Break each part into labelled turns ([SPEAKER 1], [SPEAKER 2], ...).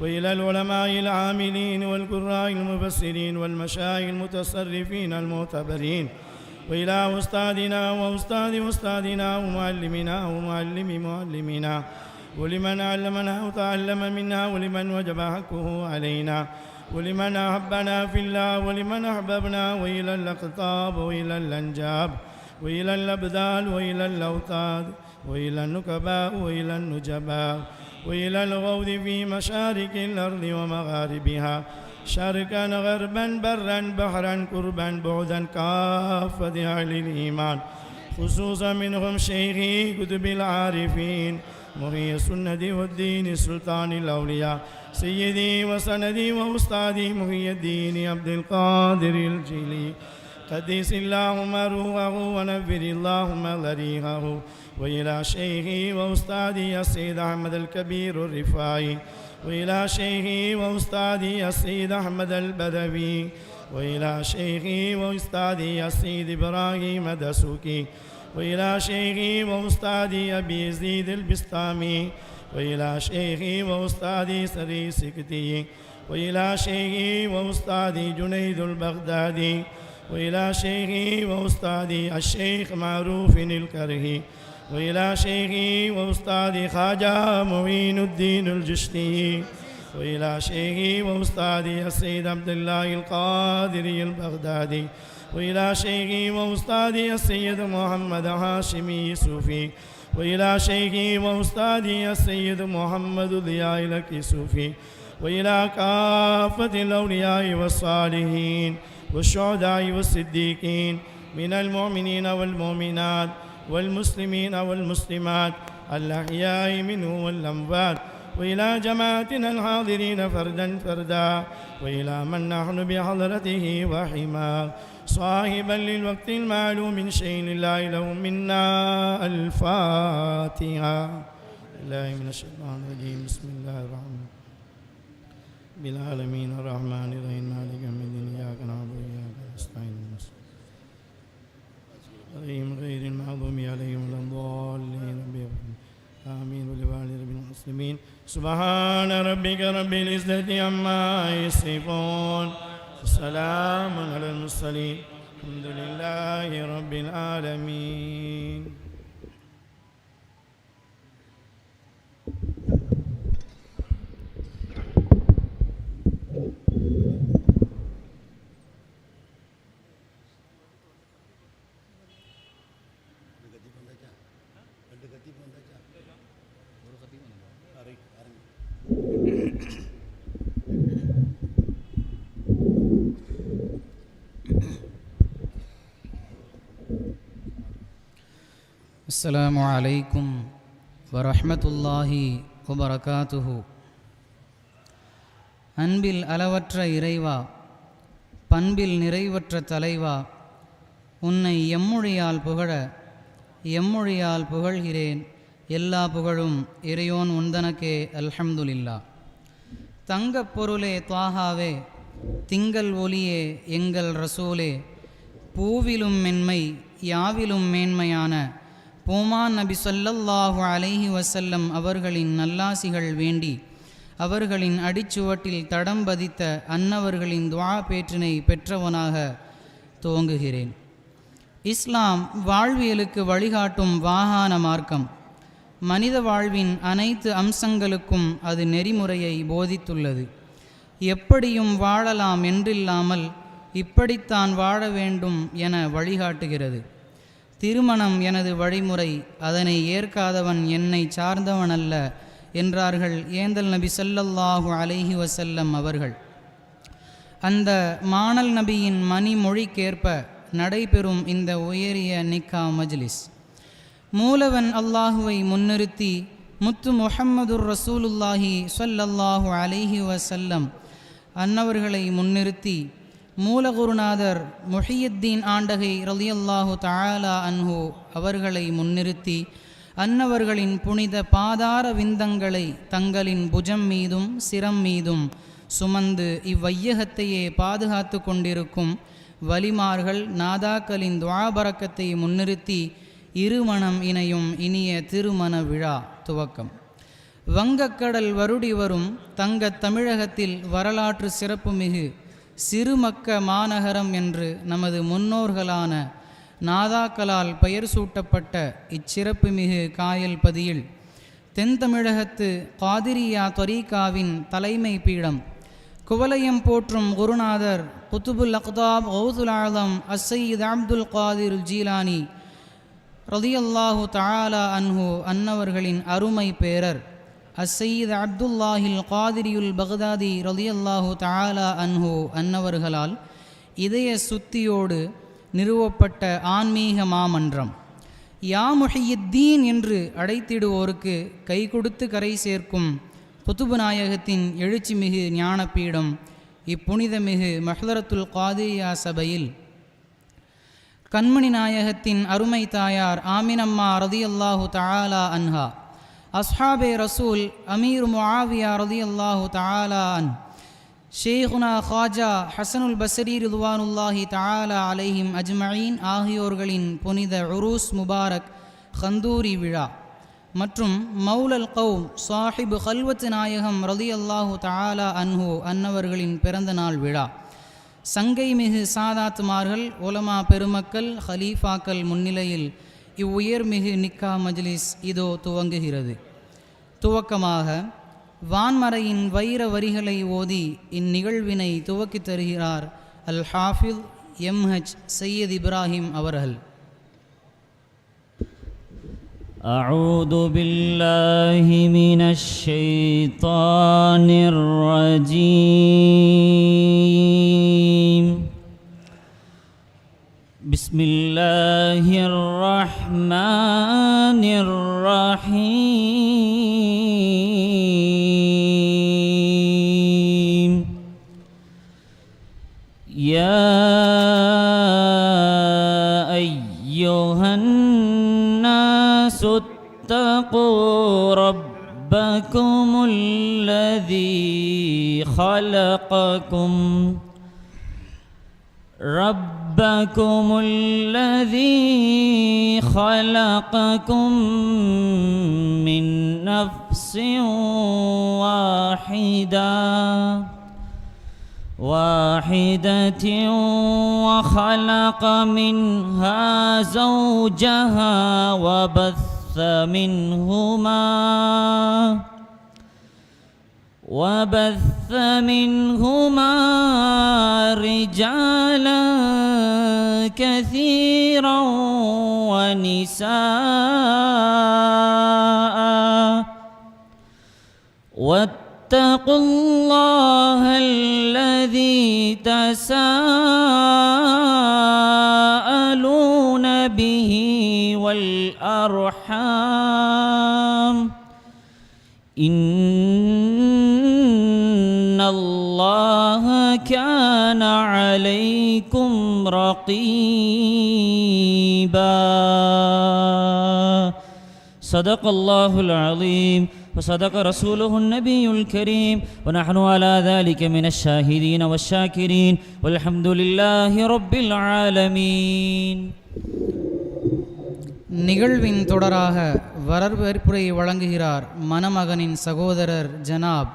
[SPEAKER 1] وإلى العلماء العاملين والقراء المفسرين والمشايخ المتصرفين المعتبرين، وإلى أستاذنا وأستاذ أستاذنا ومعلمنا ومعلم معلمنا، ولمن علمنا وتعلم منا، ولمن وجب حقه علينا، ولمن أحبنا في الله ولمن أحببنا، وإلى الأقطاب وإلى الأنجاب وإلى الأبدال وإلى الأوتاد وإلى النكباء وإلى النجباء وإلى الغوث في مشارق الأرض ومغاربها، شرقا غربا برا بحرا قربا بعدا كافة أهل الإيمان، خصوصا منهم شيخي كتب العارفين محيي السنة والدين سلطان الأولياء سيدي وسندي وأستاذي محي الدين عبد القادر الجيلي، قدس اللهم روحه ونفر اللهم ضريحه، وإلى شيخي وأستاذي السيد أحمد الكبير الرفاعي، وإلى شيخي وأستاذي السيد أحمد البدوي، وإلى شيخي وأستاذي السيد إبراهيم الدسوقي، وإلى شيخي وأستاذي أبي يزيد البسطامي، وإلى شيخي وأستاذي سري سكتي، وإلى شيخي وأستاذي جنيد البغدادي، وإلى شيخي وأستاذي الشيخ معروف الكرهي، وإلى شيخي وأستاذي خواجة معين الدين الجشتي، وإلى شيخي وأستاذي السيد عبد الله القادري البغدادي، وإلى شيخي وأستاذي السيد محمد هاشمي صوفي، وإلى شيخي وأستاذي السيد محمد ضياء الكسوفي، وإلى كافة الأولياء والصالحين والشهداء والصديقين من المؤمنين والمؤمنات والمسلمين والمسلمات الأحياء منه والأموات، وإلى جماعتنا الحاضرين فردا فردا، وإلى من نحن بحضرته وحماه صاحبا للوقت المعلوم من شيء الله له منا الفاتحة. الله من الشيطان الرجيم. بسم الله الرحمن بالعالمين الرحمن الرحيم مالك يوم الدين إياك نعبد وإياك نستعين عليهم غير المغضوب عليهم ولا الضالين آمين. ولوالد رب المسلمين. سبحان ربك رب العزة عما يصفون، سلام على المرسلين، الحمد لله رب العالمين.
[SPEAKER 2] السلام عليكم ورحمة الله وبركاته. அன்பில் அளவற்ற இறைவா, பண்பில் நிறைவற்ற தலைவா, உன்னை எம்மொழியால் புகழ எம்மொழியால் புகழ்கிறேன். எல்லா புகழும் இறையோன் உந்தனக்கே அல்ஹம்துலில்லா. தங்கப் பொருளே த்வாஹாவே, திங்கள் ஒளியே எங்கள் ரசூலே, பூவிலும் மென்மை யாவிலும் மேன்மையான பூமான் நபி ஸல்லல்லாஹு அலைஹி வஸல்லம் அவர்களின் நல்லாசிகள் வேண்டி அவர்களின் அடிச்சுவட்டில் தடம் பதித்த அன்னவர்களின் துஆ பேற்றினை பெற்றவனாக துவங்குகிறேன். இஸ்லாம் வாழ்வியலுக்கு வழிகாட்டும் வாஹான மார்க்கம். மனித வாழ்வின் அனைத்து அம்சங்களுக்கும் அது நெறிமுறையை போதித்துள்ளது. எப்படியும் வாழலாம் என்றில்லாமல் இப்படித்தான் வாழ வேண்டும் என வழிகாட்டுகிறது. திருமணம் எனது வழிமுறை, அதனை ஏற்காதவன் என்னை சார்ந்தவனல்ல என்றார்கள் ஏந்தல் நபி ஸல்லல்லாஹு அலைஹி வஸல்லம் அவர்கள். அந்த மானல் நபியின் மணிமொழிக்கேற்ப நடைபெறும் இந்த உயரிய நிக்கா மஜ்லிஸ், மூலவன் அல்லாஹுவை முன்னிறுத்தி முத்து முஹம்மதுர் ரசூலுல்லாஹி ஸல்லல்லாஹு அலைஹி வஸல்லம் அன்னவர்களை முன்னிறுத்தி மூலகுருநாதர் முஹியுத்தீன் ஆண்டகை ரலியல்லாஹு தஆலா அன்ஹு அவர்களை முன்னிறுத்தி அன்னவர்களின் புனித பாதார விந்தங்களை தங்களின் புஜம் மீதும் சிரம் மீதும் சுமந்து இவ்வையகத்தையே பாதுகாத்து கொண்டிருக்கும் வலிமார்கள் நாதாக்களின் துஆபரக்கத்தை முன்னிறுத்தி இருமணம் இணையும் இனிய திருமண விழா துவக்கம். வங்கக்கடல் வருடி வரும் தங்கத் தமிழகத்தில் வரலாற்று சிறப்புமிகு சிறுமக்க மாநகரம் என்று நமது முன்னோர்களான நாதாக்களால் பெயர் சூட்டப்பட்ட இச்சிறப்புமிகு காயல் பதியில் தென் தமிழகத்து காதிரியா தொரீகாவின் தலைமை பீடம் குவலயம் போற்றும் குருநாதர் குத்துபுல் அக்தாப் கௌசுல் ஆலம் அஸ்ஸையித் அப்துல் காதிர் ஜீலானி ரலியல்லாஹு தஆலா அன்ஹு அன்னவர்களின் அருமை பேரர் அஸ்ஸையித் அப்துல்லாஹில் காதிரியுல் பக்தாதி ரலியல்லாஹு தஆலா அன்ஹு அன்னவர்களால் இதய சுத்தியோடு நிறுவப்பட்ட ஆன்மீக மாமன்றம். யா முஹியுத்தீன் என்று அழைத்திடுவோருக்கு கை கொடுத்து கரை சேர்க்கும் குத்துபு நாயகத்தின் எழுச்சிமிகு ஞானப்பீடம் இப்புனிதமிகு மஹ்லரத்துல் காதிரியா சபையில் கண்மணி நாயகத்தின் அருமை தாயார் ஆமினம்மா ரலியல்லாஹு தஆலா அன்ஹா, அஸ்ஹாபே ரசூல் அமீர் முஆவியா ரலியல்லாஹு தஆலா அன், ஷேகுனா ஹாஜா ஹசனுல் பஸ்ரி ரிதுவானுல்லாஹி தஆலா அலைஹிம் அஜ்மஈன் ஆகியோர்களின் புனித உரூஸ் முபாரக் கந்தூரி விழா மற்றும் மௌலல் கௌம் சாஹிப் கல்வத்து நாயகம் ரலியல்லாஹு தஆலா அன்ஹு அன்னவர்களின் பிறந்த நாள் விழா சங்கை மிகு சாதாத்துமார்கள் உலமா பெருமக்கள் ஹலீஃபாக்கள் முன்னிலையில் இவ்வுயர்மிகு நிக்கா மஜ்லிஸ் இதோ துவங்குகிறது. துவக்கமாக வான்மறையின் வைர வரிகளை ஓதி இந்நிகழ்வினை துவக்கி தருகிறார் அல் ஹாஃபில் எம்ஹெச் சையத் இப்ராஹிம் அவர்கள்.
[SPEAKER 3] أعوذ بالله من الشيطان الرجيم. بسم الله الرحمن الرحيم. يا أيها الناس اتقوا ربكم الذي خلقكم من نفس واحدة وخلق منها زوجها وبث منهما رجالا كثيرا ونساء واتقوا الله الذي تساءلون به والأرحام إن الله كان عليكم رقيبا. صدق الله العظيم وصدق رسوله النبي الكريم ونحن على ذلك من الشاهدين والشاكرين والحمد لله رب العالمين.
[SPEAKER 2] நிகழ்வின் தொடராக வரவேற்புரை வழங்குகிறார் மணமகனின் சகோதரர் ஜனாப்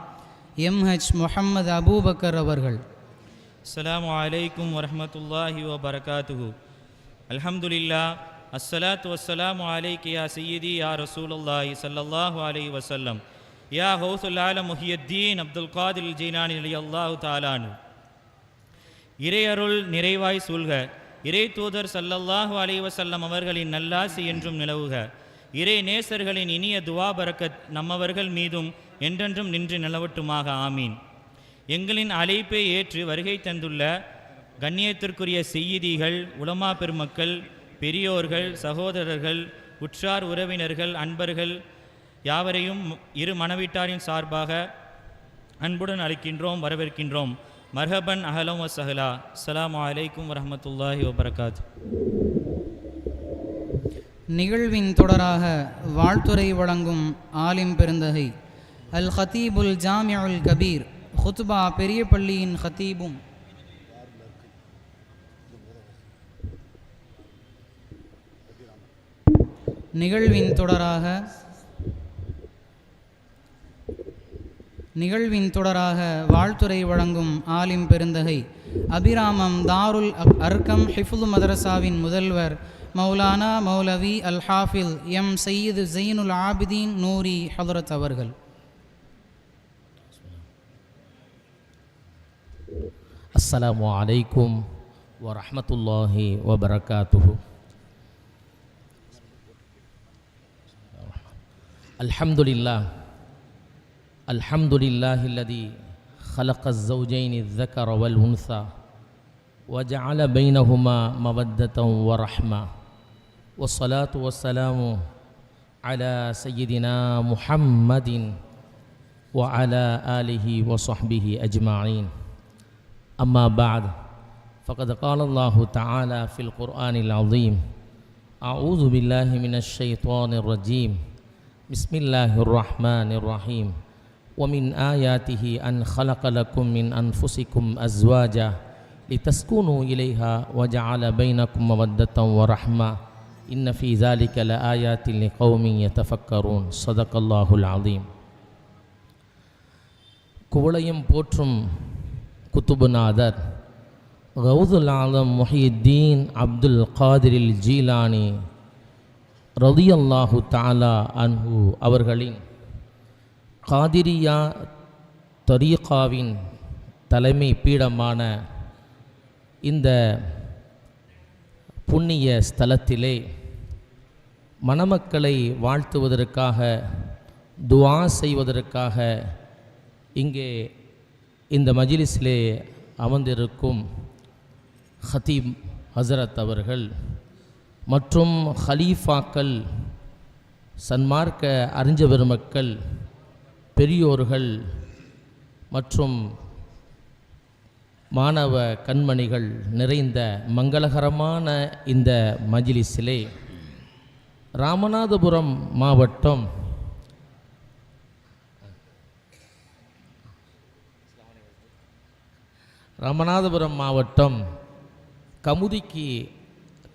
[SPEAKER 2] எம்ஹெச் முஹம்மது அபூபக்கர் அவர்கள்.
[SPEAKER 4] அஸ்ஸலாமு அலைக்கும் வரஹ்மத்துல்லாஹி வபரகாத்துஹு. அல்ஹம்துலில்லாஹ் அஸ்ஸலாத்து வஸ்ஸலாமு அலைக்க யா சய்யிதி யா ரசூலுல்லாஹி ஸல்லல்லாஹு அலைஹி வஸல்லம் யா ஹௌசுல் ஆலம் முஹியுத்தீன் அப்துல் காதிர் ஜீலானி ரலியல்லாஹு தஆலா அன்ஹு. இறையருள் நிறைவாய் சூழ்க. இறை தூதர் ஸல்லல்லாஹு அலைஹி வஸல்லம் அவர்களின் நல்லாசி என்றும் நிலவுக. இறை நேசர்களின் இனிய துவா பரக்கத் நம்மவர்கள் மீதும் என்றென்றும் நின்று நிலவட்டுமாக. ஆமீன். எங்களின் அழைப்பை ஏற்று வருகை தந்துள்ள கண்ணியத்திற்குரிய செய்திகள், உலமா பெருமக்கள், பெரியோர்கள், சகோதரர்கள், உற்றார் உறவினர்கள், அன்பர்கள் யாவரையும் இரு மனவீட்டாரின் சார்பாக அன்புடன் அழைக்கின்றோம், வரவேற்கின்றோம். மர்ஹபன் அஹலம் வசஹலா. அஸ்ஸலாமு அலைக்கும் வரஹ்மத்துல்லாஹி வபரகாத்து.
[SPEAKER 2] நிகழ்வின் தொடராக வாழ்த்துரை வழங்கும் ஆலிம் பெருந்தகை அல் ஹத்தீபுல் ஜாமிஉல் கபீர் ஹுத்பா பெரிய பள்ளியின் ஹத்தீபும் நிகழ்வின் தொடராக நிகழ்வின் தொடராக வாழ்த்துரை வழங்கும் ஆலிம் பெருந்தகை அபிராமம் தாருல் அர்கம் ஹிஃபுல் மதரசாவின் முதல்வர் மௌலானா மௌலவி அல் ஹாஃபில் எம் சையீது ஜெயினுல் ஆபிதீன் நூரி ஹதரத் அவர்கள்.
[SPEAKER 5] அஸ்ஸலாமு அலைக்கும் வரஹ்மத்துல்லாஹி வபரகாத்துஹு. அல்ஹம்துலில்லாஹ் அல்ஹம்துலில்லாஹில்லதி ஹலகஸ் ஸௌஜைனி ذكر والأنثى وجعل بينهما مودة ورحمة والصلاة والسلام على سيدنا محمد وعلى آله وصحبه أجمعين. أما بعد فقد قال الله تعالى في القرآن العظيم: أعوذ بالله من الشيطان الرجيم، بسم الله الرحمن الرحيم. ومن آياته أن خلق لكم من أنفسكم أزواجا لتسكنوا إليها وجعل بينكم مودة ورحمة إن في ذلك لآيات لقوم يتفكرون. صدق الله العظيم. குவளையும் போற்றும் குத்துபுநாதர் கௌதுல் ஆலம் முஹியுத்தீன் அப்துல் காதிரில் ஜீலானி ரலியல்லாஹு தஆலா அன்ஹு அவர்களின் காதிரியா தரீகாவின் தலைமை பீடமான இந்த புண்ணிய ஸ்தலத்திலே மணமக்களை வாழ்த்துவதற்காக துஆ செய்வதற்காக இங்கே இந்த மஜ்லிஸிலே அமர்ந்திருக்கும் ஹதீப் ஹசரத் அவர்கள் மற்றும் ஹலீஃபாக்கள், சன்மார்க்க அறிஞ பெருமக்கள், பெரியோர்கள் மற்றும் மாணவ கண்மணிகள் நிறைந்த மங்களகரமான இந்த மஜ்லிஸிலே ராமநாதபுரம் மாவட்டம்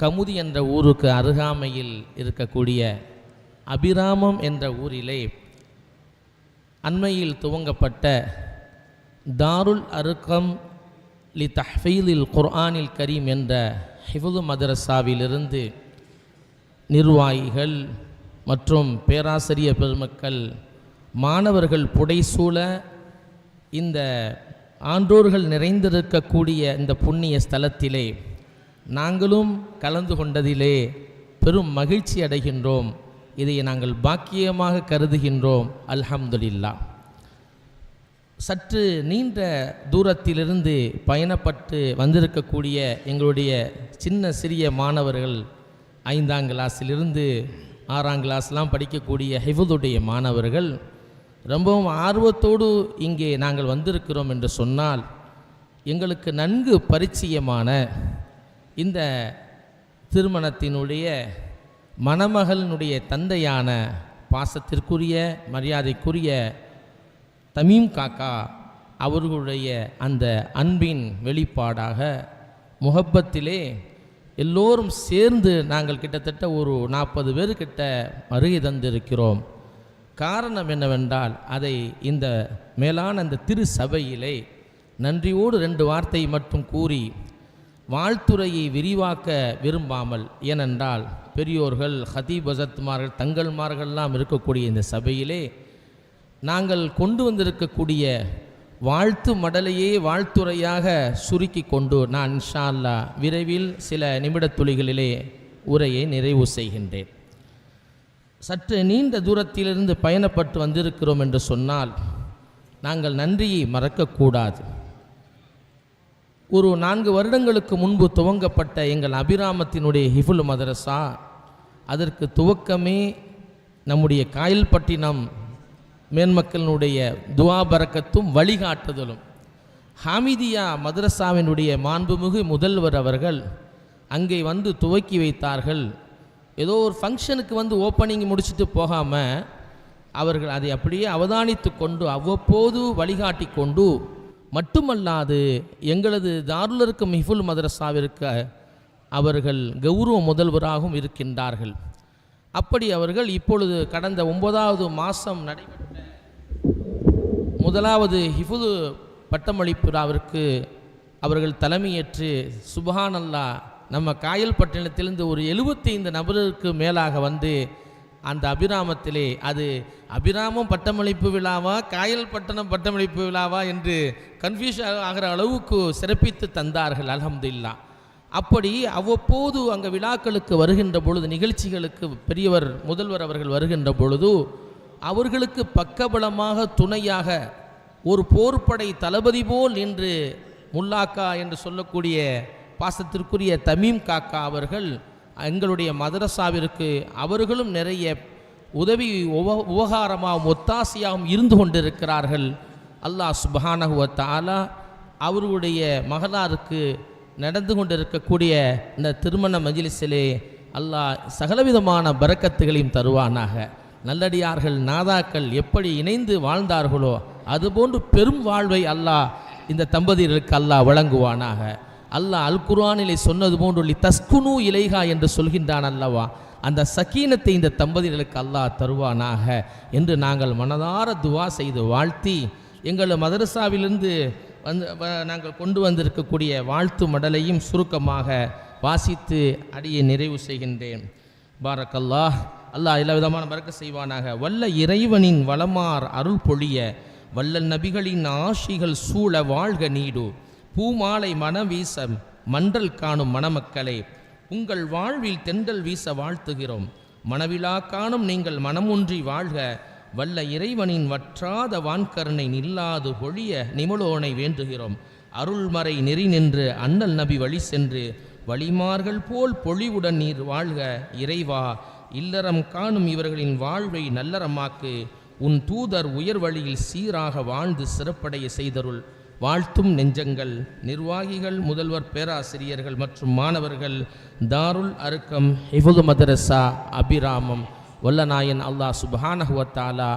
[SPEAKER 5] கமுதி என்ற ஊருக்கு அருகாமையில் இருக்கக்கூடிய அபிராமம் என்ற ஊரிலே அண்மையில் துவங்கப்பட்ட தாருல் அர்கம் லி தஹ்ஃபீலில் குர்ஆனில் கரீம் என்ற ஹிஃபுல் மதரசாவிலிருந்து நிர்வாகிகள் மற்றும் பேராசிரியர் பெருமக்கள், மாணவர்கள் புடைசூழ இந்த ஆன்றோர்கள் நிறைந்திருக்கக்கூடிய இந்த புண்ணிய ஸ்தலத்திலே நாங்களும் கலந்து கொண்டதிலே பெரும் மகிழ்ச்சி அடைகின்றோம். இதை நாங்கள் பாக்கியமாக கருதுகின்றோம். அல்ஹம்துலில்லாஹ். சற்று நீண்ட தூரத்திலிருந்து பயணப்பட்டு வந்திருக்கக்கூடிய எங்களுடைய சின்ன சிறிய மாணவர்கள், 5ஆம் கிளாஸிலிருந்து 6ஆம் கிளாஸ்லாம் படிக்கக்கூடிய ஹிஃபுதுடைய மாணவர்கள் ரொம்பவும் ஆர்வத்தோடு இங்கே நாங்கள் வந்திருக்கிறோம் என்று சொன்னால், எங்களுக்கு நன்கு பரிச்சயமான இந்த திருமணத்தினுடைய மணமகளினுடைய தந்தையான பாசத்திற்குரிய மரியாதைக்குரிய தமீம் காக்கா அவர்களுடைய அந்த அன்பின் வெளிப்பாடாக முஹப்பத்திலே எல்லோரும் சேர்ந்து நாங்கள் கிட்டத்தட்ட ஒரு 40 பேர்கிட்ட வருகை தந்திருக்கிறோம். காரணம் என்னவென்றால், அதை இந்த மேலான அந்த திரு சபையிலே நன்றியோடு 2 வார்த்தை மட்டும் கூறி வாழ்த்துறையை விரிவாக்க விரும்பாமல், ஏனென்றால் பெரியோர்கள், ஹதீப் ஹசரத்மார்கள், தங்கள்மார்கள்லாம் இருக்கக்கூடிய இந்த சபையிலே நாங்கள் கொண்டு வந்திருக்கக்கூடிய வாழ்த்து மடலையே வாழ்த்துறையாக சுருக்கி கொண்டு நான் இன்ஷா அல்லாஹ் விரைவில் சில நிமிடத் துளிகளிலே உரையை நிறைவு செய்கின்றேன். சற்று நீண்ட தூரத்திலிருந்து பயணப்பட்டு வந்திருக்கிறோம் என்று சொன்னால் நாங்கள் நன்றியை மறக்கக்கூடாது. ஒரு 4 வருடங்களுக்கு முன்பு துவங்கப்பட்ட எங்கள் அபிராமத்தினுடைய ஹிஃபுல் மதரசா, அதற்கு துவக்கமே நம்முடைய காயல்பட்டினம் மேன்மக்களினுடைய துஆ பரக்கத்தும் வழிகாட்டுதலும். ஹாமிதியா மதரசாவினுடைய மாண்புமிகு முதல்வர் அவர்கள் அங்கே வந்து துவக்கி வைத்தார்கள். ஏதோ ஒரு ஃபங்க்ஷனுக்கு வந்து ஓப்பனிங் முடிச்சுட்டு போகாமல் அவர்கள் அதை அப்படியே அவதானித்து கொண்டு அவ்வப்போது வழிகாட்டி கொண்டு மட்டுமல்லாது எங்களது தாருல் அர்கம் ஹிஃபுல் மதரசாவிற்கு அவர்கள் கௌரவ முதல்வராகவும் இருக்கின்றார்கள். அப்படி அவர்கள் இப்பொழுது கடந்த 9வது மாதம் நடைபெற்ற முதலாவது ஹிஃபுது பட்டமளிப்பு விழாவிற்கு அவர்கள் தலைமையேற்று சுப்ஹானல்லாஹ் நம்ம காயல் பட்டணத்திலிருந்து ஒரு 75 நபருக்கு மேலாக வந்து அந்த அபிராமத்திலே, அது அபிராமம் பட்டமளிப்பு விழாவா காயல் பட்டணம் பட்டமளிப்பு விழாவா என்று கன்ஃபியூஸ் ஆகிற அளவுக்கு சிறப்பித்து தந்தார்கள். அல்ஹம்துலில்லாஹ். அப்படி அவ்வப்போது அங்கே விழாக்களுக்கு வருகின்ற பொழுது, நிகழ்ச்சிகளுக்கு பெரியவர் முதல்வர் அவர்கள் வருகின்ற பொழுது அவர்களுக்கு பக்கபலமாக துணையாக ஒரு போர்ப்படை தளபதி போல் நின்று முல்லாக்கா என்று சொல்லக்கூடிய பாசத்திற்குரிய தமீம் காக்கா அவர்கள் எங்களுடைய மதரசாவிற்கு அவர்களும் நிறைய உதவி உபகாரமாகவும் ஒத்தாசையாகவும் இருந்து கொண்டிருக்கிறார்கள். அல்லாஹ் சுப்ஹானஹு வ தஆலா அவர்களுடைய மகளாருக்கு நடந்து கொண்டிருக்கக்கூடிய இந்த திருமண மஜ்லிஸிலே அல்லாஹ் சகலவிதமான பரக்கத்துகளையும் தருவானாக. நல்லடியார்கள் நாதாக்கள் எப்படி இணைந்து வாழ்ந்தார்களோ அதுபோன்று பெரும் வாழ்வை அல்லாஹ் இந்த தம்பதியர்களுக்கு அல்லாஹ் வழங்குவானாக. அல்லாஹ் அல் குர்ஆனிலே சொன்னது போன்று தஸ்குனு இலைஹா என்று சொல்கின்றான் அல்லவா, அந்த சக்கீனத்தை இந்த தம்பதியர்களுக்கு அல்லாஹ் தருவானாக என்று நாங்கள் மனதார துவா செய்து வாழ்த்தி, எங்கள் மதரசாவிலிருந்து நாங்கள் கொண்டு வந்திருக்கக்கூடிய வாழ்த்து மடலையும் சுருக்கமாக வாசித்து அடியை நிறைவு செய்கின்றேன். பாரக்கல்லாஹ். அல்லாஹ் எல்லா விதமான பரக்க செய்வானாக. வல்ல இறைவனின் வளமார் அருள் பொழிய, வல்ல நபிகளின் ஆசிகள் சூழ வாழ்க நீடு, பூமாலை மனம் வீச மன்றல் காணும் மணமக்களே, உங்கள் வாழ்வில் தென்றல் வீச வாழ்த்துகிறோம். மணவிழா காணும் நீங்கள் மனமொன்றி வாழ்க, வல்ல இறைவனின் வற்றாத வான்கருணை நில்லாது பொழிய நிமலோனை வேண்டுகிறோம். அருள்மறை நெறி நின்று அண்ணல் நபி வழி சென்று வழிமார்கள் போல் பொழிவுடன் நீர் வாழ்க இறைவா. இல்லறம் காணும் இவர்களின் வாழ்வை நல்லறமாக்கு, உன் தூதர் உயர் வழியில் சீராக வாழ்ந்து சிறப்படைய செய்தருள். வாழ்த்தும் நெஞ்சங்கள் நிர்வாகிகள், முதல்வர், பேராசிரியர்கள் மற்றும் மாணவர்கள், தாருல் அருக்கம் ஹிஃபுது மதரசா அபிராமம். வல்லநாயன் அல்லாஹ் சுப்ஹானஹு வ தஆலா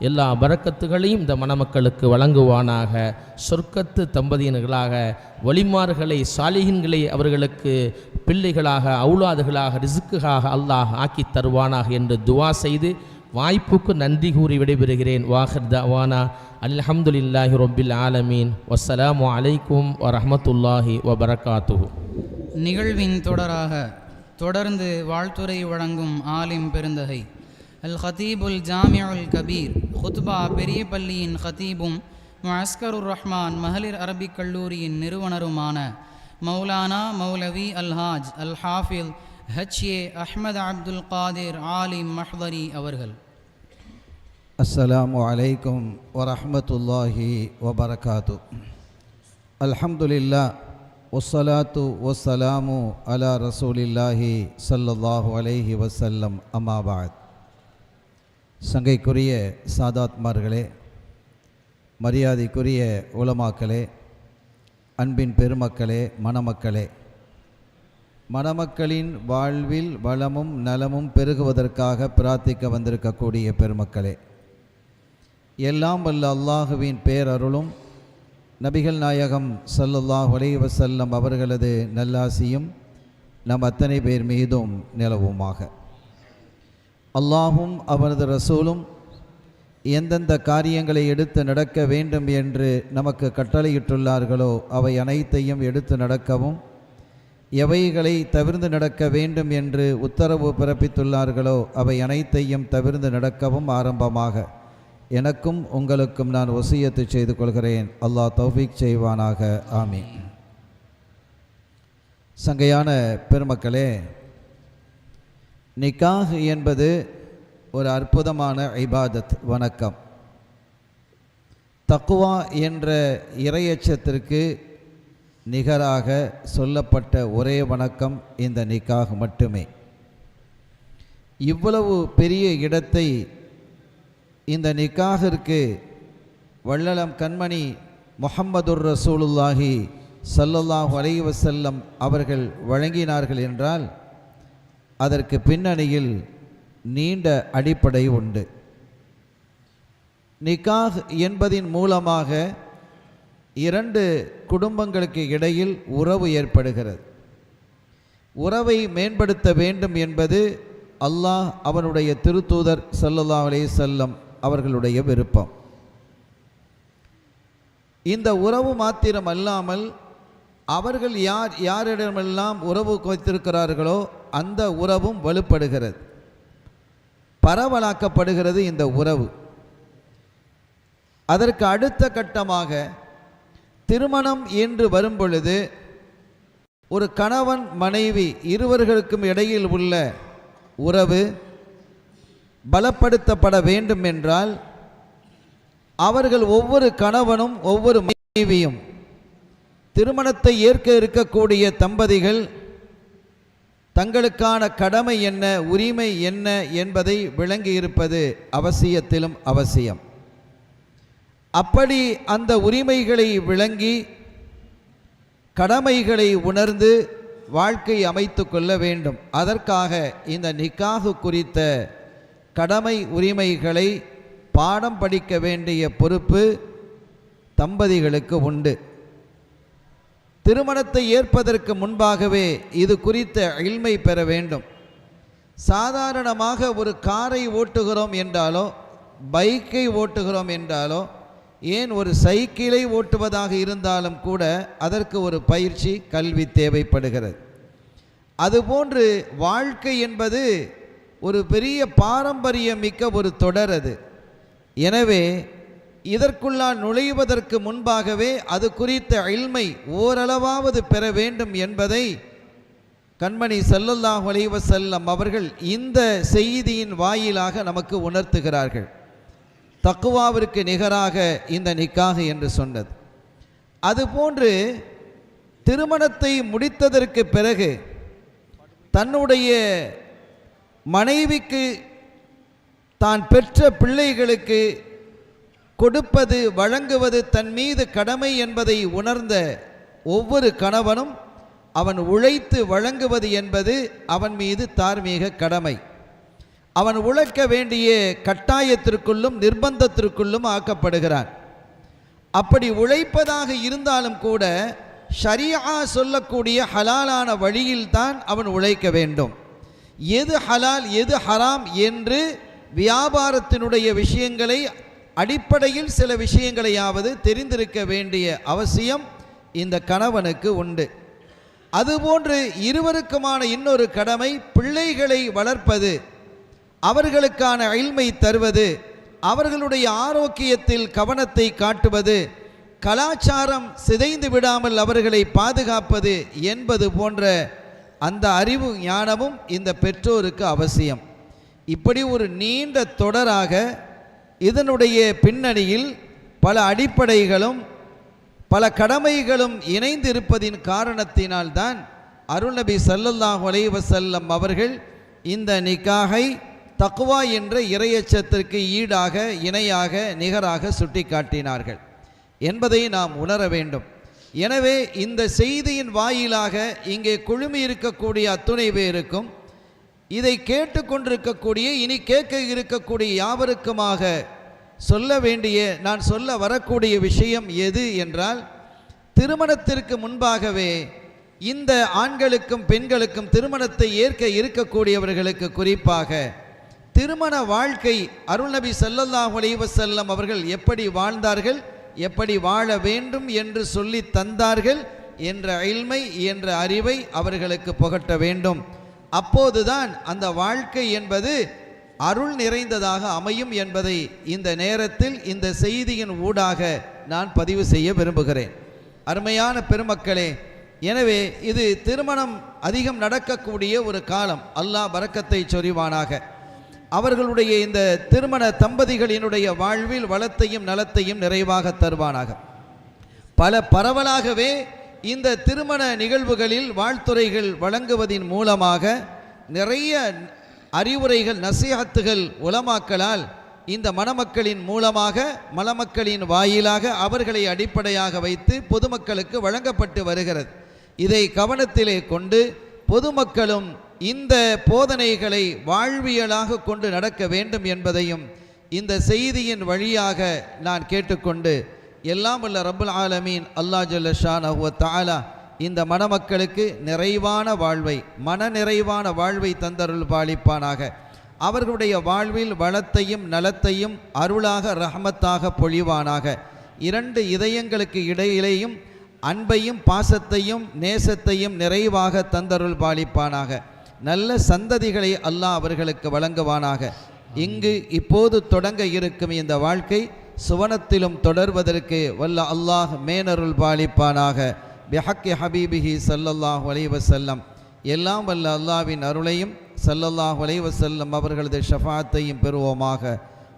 [SPEAKER 5] எல்லா பரக்கத்துகளையும் இந்த மணமக்களுக்கு வழங்குவானாக. சொர்க்கத்து தம்பதியினர்களாக வலிமார்களை சாலிஹின்களை அவர்களுக்கு பிள்ளைகளாக அவுலாதுகளாக ரிசுக்குகாக அல்லாஹ் ஆக்கி தருவானாக என்று துவா செய்து வாய்ப்புக்கு நன்றி கூறி விடைபெறுகிறேன். வாஹிர் தஅவானா அல்ஹம்துலில்லாஹி ரப்பில் ஆலமீன். வஸ்ஸலாமு அலைக்கும் வரஹ்மத்துல்லாஹி வபரகாத்துஹு.
[SPEAKER 2] நிகழ்வின் தொடர்ந்து வாழ்த்துரை வழங்கும் ஆலிம் பெருந்தகை அல் ஹதீபுல் ஜாமிஉல் கபீர் ஹுத்பா பெரிய பள்ளியின் ஹதீபும் முஅஸ்கருர் ரஹ்மான் மகளிர் அரபிக் கல்லூரியின் நிறுவனருமான மௌலானா மௌலவி அல்ஹாஜ் அல் ஹாஃபில் ஹச்ஏ அஹ்மத் அப்துல் காதிர் ஆலிம் மஹ்தரி அவர்கள்.
[SPEAKER 6] அஸ்ஸலாமு அலைக்கும் வரஹ்மத்துல்லாஹி வபரகாத்து. அல்ஹம்துலில்லாஹ் வஸ்ஸலாத்து வஸ்ஸலாமு அலா ரசூலில்லாஹி ஸல்லல்லாஹு அலைஹி வஸல்லம். அம்மா பஅத். சங்கைக்குரிய சாதாத்மார்களே, மரியாதைக்குரிய உலமாக்களே, அன்பின் பெருமக்களே, மணமக்களே, மணமக்களின் வாழ்வில் வளமும் நலமும் பெருகுவதற்காக பிரார்த்திக்க வந்திருக்கக்கூடிய பெருமக்களே, எல்லாம் வல்ல அல்லாஹுவின் பேரருளும் நபிகள் நாயகம் ஸல்லல்லாஹு அலைஹி வஸல்லம் அவர்களது நல்லாசியும் நம் அத்தனை பேர் மீதும் நிலவுமாக. அல்லாஹும் அவரது ரசூலும் எந்தெந்த காரியங்களை எடுத்து நடக்க வேண்டும் என்று நமக்கு கட்டளையிட்டுள்ளார்களோ அவை அனைத்தையும் எடுத்து நடக்கவும், எவைகளை தவிர்ந்து நடக்க வேண்டும் என்று உத்தரவு பிறப்பித்துள்ளார்களோ அவை அனைத்தையும் தவிர்ந்து நடக்கவும் ஆரம்பமாக எனக்கும் உங்களுக்கும் நான் வசியத்து செய்து கொள்கிறேன். அல்லாஹ் தௌஃபீக் செய்வானாக. ஆமீன். சங்கையான பெருமக்களே, நிக்காஹ் என்பது ஒரு அற்புதமான இபாதத், வணக்கம். தக்குவா என்ற இறையச்சத்திற்கு நிகராக சொல்லப்பட்ட ஒரே வணக்கம் இந்த நிக்காஹ் மட்டுமே. இவ்வளவு பெரிய இடத்தை இந்த நிக்காஹிற்கு வள்ளலம் கண்மணி முஹம்மதுர் ரசூலுல்லாஹி ஸல்லல்லாஹு அலைஹி வஸல்லம் அவர்கள் வழங்கினார்கள் என்றால் அதற்கு பின்னணியில் நீண்ட அடிப்படை உண்டு. நிக்காஹ் என்பதின் மூலமாக இரண்டு குடும்பங்களுக்கு இடையில் உறவு ஏற்படுகிறது. உறவை மேம்படுத்த வேண்டும் என்பது அல்லாஹ் அவனுடைய திருத்தூதர் ஸல்லல்லாஹு அலைஹி வஸல்லம் அவர்களுடைய விருப்பம். இந்த உறவு மாத்திரமல்லாமல் அவர்கள் யாரிடமெல்லாம் உறவு வைத்திருக்கிறார்களோ அந்த உறவும் வலுப்படுகிறது, பரவலாக்கப்படுகிறது இந்த உறவு. அதற்கு அடுத்த கட்டமாக திருமணம் என்று வரும்பொழுது ஒரு கணவன் மனைவி இருவர்களுக்கும் இடையில் உள்ள உறவு பலப்படுத்தப்பட வேண்டும் என்றால் அவர்கள் ஒவ்வொரு கணவனும் ஒவ்வொரு மனைவியும் திருமணத்தை ஏற்க இருக்கக்கூடிய தம்பதிகள் தங்களுக்கான கடமை என்ன, உரிமை என்ன என்பதை விளங்கியிருப்பது அவசியத்திலும் அவசியம். அப்படி அந்த உரிமைகளை விளங்கி கடமைகளை உணர்ந்து வாழ்க்கை அமைத்து கொள்ள வேண்டும். அதற்காக இந்த நிக்காஹு குறித்த கடமை உரிமைகளை பாடம் படிக்க வேண்டிய பொறுப்பு தம்பதிகளுக்கு உண்டு. திருமணத்தை ஏற்பதற்கு முன்பாகவே இது குறித்த இல்மை பெற வேண்டும். சாதாரணமாக ஒரு காரை ஓட்டுகிறோம் என்றாலோ, பைக்கை ஓட்டுகிறோம் என்றாலோ, ஏன் ஒரு சைக்கிளை ஓட்டுவதாக இருந்தாலும் கூட அதற்கு ஒரு பயிற்சி, கல்வி தேவைப்படுகிறது. அதுபோன்று வாழ்க்கை என்பது ஒரு பெரிய பாரம்பரியம் மிக்க ஒரு தொடர் அது. எனவே இதற்குள்ளால் நுழைவதற்கு முன்பாகவே அது குறித்த இல்மை ஓரளவாவது பெற வேண்டும் என்பதை கண்மணி ஸல்லல்லாஹு அலைஹி வஸல்லம் அவர்கள் இந்த செய்தியின் வாயிலாக நமக்கு உணர்த்துகிறார்கள். தக்வாவிற்கு நிகராக இந்த நிக்காஹ் என்று சொன்னது. அதுபோன்று திருமணத்தை முடித்ததற்கு பிறகு தன்னுடைய மனைவிக்கு தான் பெற்ற பிள்ளைகளுக்கு கொடுப்பது, வழங்குவது தன் மீது கடமை என்பதை உணர்ந்த ஒவ்வொரு கணவனும் அவன் உழைத்து வழங்குவது என்பது அவன் மீது தார்மீக கடமை. அவன் உழைக்க வேண்டிய கட்டாயத்திற்குள்ளும் நிர்பந்தத்திற்குள்ளும் ஆக்கப்படுகிறான். அப்படி உழைப்பதாக இருந்தாலும் கூட ஷரீஆ சொல்லக்கூடிய ஹலாலான வழியில்தான் அவன் உழைக்க வேண்டும். எது ஹலால் எது ஹராம் என்று வியாபாரத்தினுடைய விஷயங்களை அடிப்படையில் சில விஷயங்களையாவது தெரிந்திருக்க வேண்டிய அவசியம் இந்த கணவனுக்கு உண்டு. அதுபோன்று இருவருக்குமான இன்னொரு கடமை பிள்ளைகளை வளர்ப்பது, அவர்களுக்கான இல்மை தருவது, அவர்களுடைய ஆரோக்கியத்தில் கவனத்தை காட்டுவது, கலாச்சாரம் சிதைந்து விடாமல் அவர்களை பாதுகாப்பது என்பது போன்ற அந்த அறிவு ஞானமும் இந்த பெற்றோருக்கு அவசியம். இப்படி ஒரு நீண்ட தொடராக இதனுடைய பின்னணியில் பல அடிப்படைகளும் பல கடமைகளும் இணைந்திருப்பதின் காரணத்தினால்தான் அருள்நபி ஸல்லல்லாஹு அலைஹி வஸல்லம் அவர்கள் இந்த நிக்காஹை தக்வா என்ற இறையச்சத்திற்கு ஈடாக, இணையாக, நிகராக சுட்டி காட்டினார்கள் என்பதை நாம் உணர வேண்டும். எனவே இந்த செய்தியின் வாயிலாக இங்கே குழுமி இருக்கக்கூடிய அத்துணை பேருக்கும், இதை கேட்டுக்கொண்டிருக்கக்கூடிய இனி கேட்க இருக்கக்கூடிய யாவருக்குமாக சொல்ல வேண்டிய, நான் சொல்ல வரக்கூடிய விஷயம் எது என்றால், திருமணத்திற்கு முன்பாகவே இந்த ஆண்களுக்கும் பெண்களுக்கும் திருமணத்தை ஏற்க இருக்கக்கூடியவர்களுக்கு குறிப்பாக திருமண வாழ்க்கை அருள்நபி ஸல்லல்லாஹு அலைஹி வஸல்லம் அவர்கள் எப்படி வாழ்ந்தார்கள், எப்படி வாழ வேண்டும் என்று சொல்லி தந்தார்கள் என்ற இல்மை என்ற அறிவை அவர்களுக்கு புகட்ட வேண்டும். அப்போதுதான் அந்த வாழ்க்கை என்பது அருள் நிறைந்ததாக அமையும் என்பதை இந்த நேரத்தில் இந்த செய்தியின் ஊடாக நான் பதிவு செய்ய விரும்புகிறேன். அருமையான பெருமக்களே, எனவே இது திருமணம் அதிகம் நடக்கக்கூடிய ஒரு காலம். அல்லாஹ் பரக்கத்தை சொரிவானாக. அவர்களுடைய இந்த திருமண தம்பதிகளினுடைய வாழ்வில் வளத்தையும் நலத்தையும் நிறைவாக தருவானாக. பரவலாகவே இந்த திருமண நிகழ்வுகளில் வாழ்த்துறைகள் வழங்குவதின் மூலமாக நிறைய அறிவுரைகள், நசீஹத்துகள் உலமாக்களால் இந்த மணமக்களின் மூலமாக, மணமக்களின் வாயிலாக அவர்களை அடிப்படையாக வைத்து பொதுமக்களுக்கு வழங்கப்பட்டு வருகிறது. இதை கவனத்திலே கொண்டு பொதுமக்களும் இந்த போதனைகளை வாழ்வியலாக கொண்டு நடக்க வேண்டும் என்பதையும் இந்த செய்தியின் வழியாக நான் கேட்டுக்கொண்டு, எல்லாம் வல்ல ரப்புல் ஆலமீன் அல்லாஹ் ஜல்ல ஷானஹு வ தஆலா இந்த மணமக்களுக்கு நிறைவான வாழ்வை, மனநிறைவான வாழ்வை தந்தருள் பாலிப்பானாக. அவர்களுடைய வாழ்வில் வளத்தையும் நலத்தையும் அருளாக ரஹமத்தாக பொழிவானாக. இரண்டு இதயங்களுக்கு இடையிலேயும் அன்பையும் பாசத்தையும் நேசத்தையும் நிறைவாக தந்தருள் பாலிப்பானாக. நல்ல சந்ததிகளை அல்லாஹ் அவர்களுக்கு வழங்குவானாக. இங்கு இப்போது தொடங்க இருக்கும் இந்த வாழ்க்கை சுவனத்திலும் தொடர்வதற்கு வல்ல அல்லாஹ் மேனருள் பாலிப்பானாக. பிஹக்கி ஹபீபிஹி ஸல்லல்லாஹு அலைஹி வஸல்லம். எல்லாம் வல்ல அல்லாஹ்வின் அருளையும் ஸல்லல்லாஹு அலைஹி வஸல்லம் அவர்களது ஷஃபாஅத்தையும் பெறுவோமாக.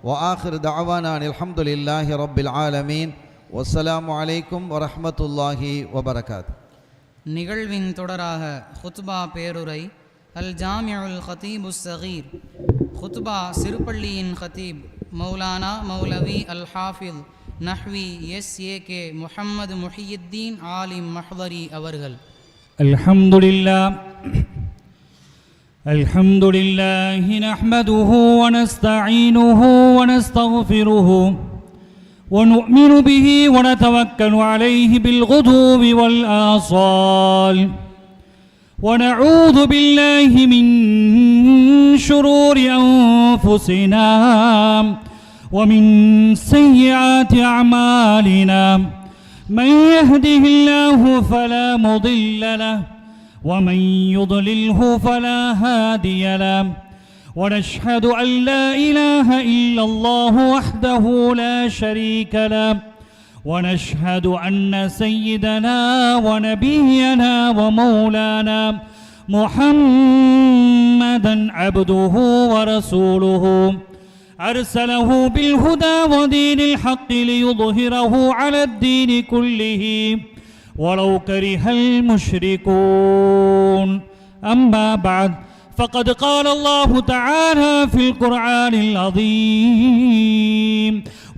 [SPEAKER 6] வஆகிரு தஅவானா அல்ஹம்துலில்லாஹி ரப்பில் ஆலமீன். வஸ்ஸலாமு அலைக்கும் வரஹ்மத்துல்லாஹி வபரகாத்.
[SPEAKER 2] நிகழ்வின் தொடராக ஹுத்பா பேருரை அல் ஜாமிஉல் ஹதீபு ஸகீர். ஹுத்பா சிறுபள்ளியின் ஹதீப் மௌலானா மௌலவி அல் ஹாஃபில் நஹ்வி SAK முஹம்மது முஹியுத்தீன் ஆலிம் மஹ்தரி அவர்கள்.
[SPEAKER 7] அல்ஹம்துலில்லாஹி நஹ்மதுஹு வ நஸ்தஈனுஹு வ நஸ்தக்ஃபிருஹு ونؤمن به ونتوكل عليه بالغدو والآصال ونعوذ بالله من شرور أنفسنا ومن سيئات أعمالنا من يهده الله فلا مضل له ومن يضلله فلا هادي له ونشهد أن لا إله إلا الله وحده لا شريك له ونشهد أن سيدنا ونبينا ومولانا محمدا عبده ورسوله أرسله بالهدى ودين الحق ليظهره على الدين كله ولو كره المشركون. أما بعد، فقد قال الله تعالى في القرآن العظيم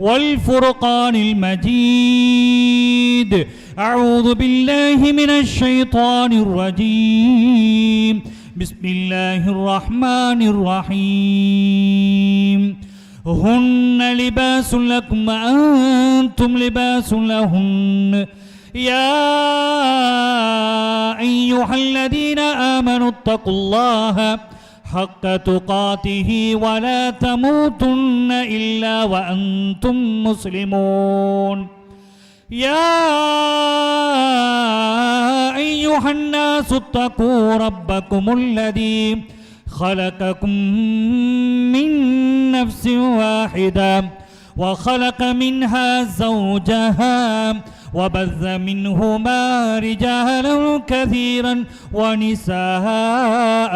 [SPEAKER 7] والفرقان المجيد: أعوذ بالله من الشيطان الرجيم، بسم الله الرحمن الرحيم. هن لباس لكم وأنتم لباس لهن يا أيها الذين آمنوا اتقوا الله حق تقاته ولا تموتن إلا وأنتم مسلمون. يا أيها الناس اتقوا ربكم الذي خلقكم من نفس واحدة وخلق منها زوجها وبث منهما رجالا كثيرا ونساء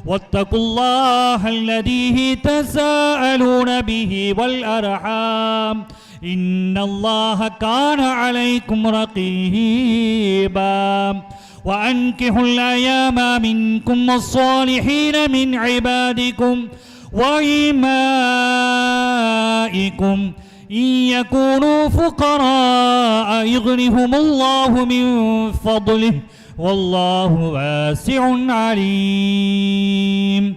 [SPEAKER 7] واتقوا الله الذي تساءلون به والأرحام إن الله كان عليكم رقيبا. وأنكحوا الأيام منكم والصالحين من عبادكم وإمائكم إن يكونوا فقراء يغنهم الله من فضله والله واسع عليم.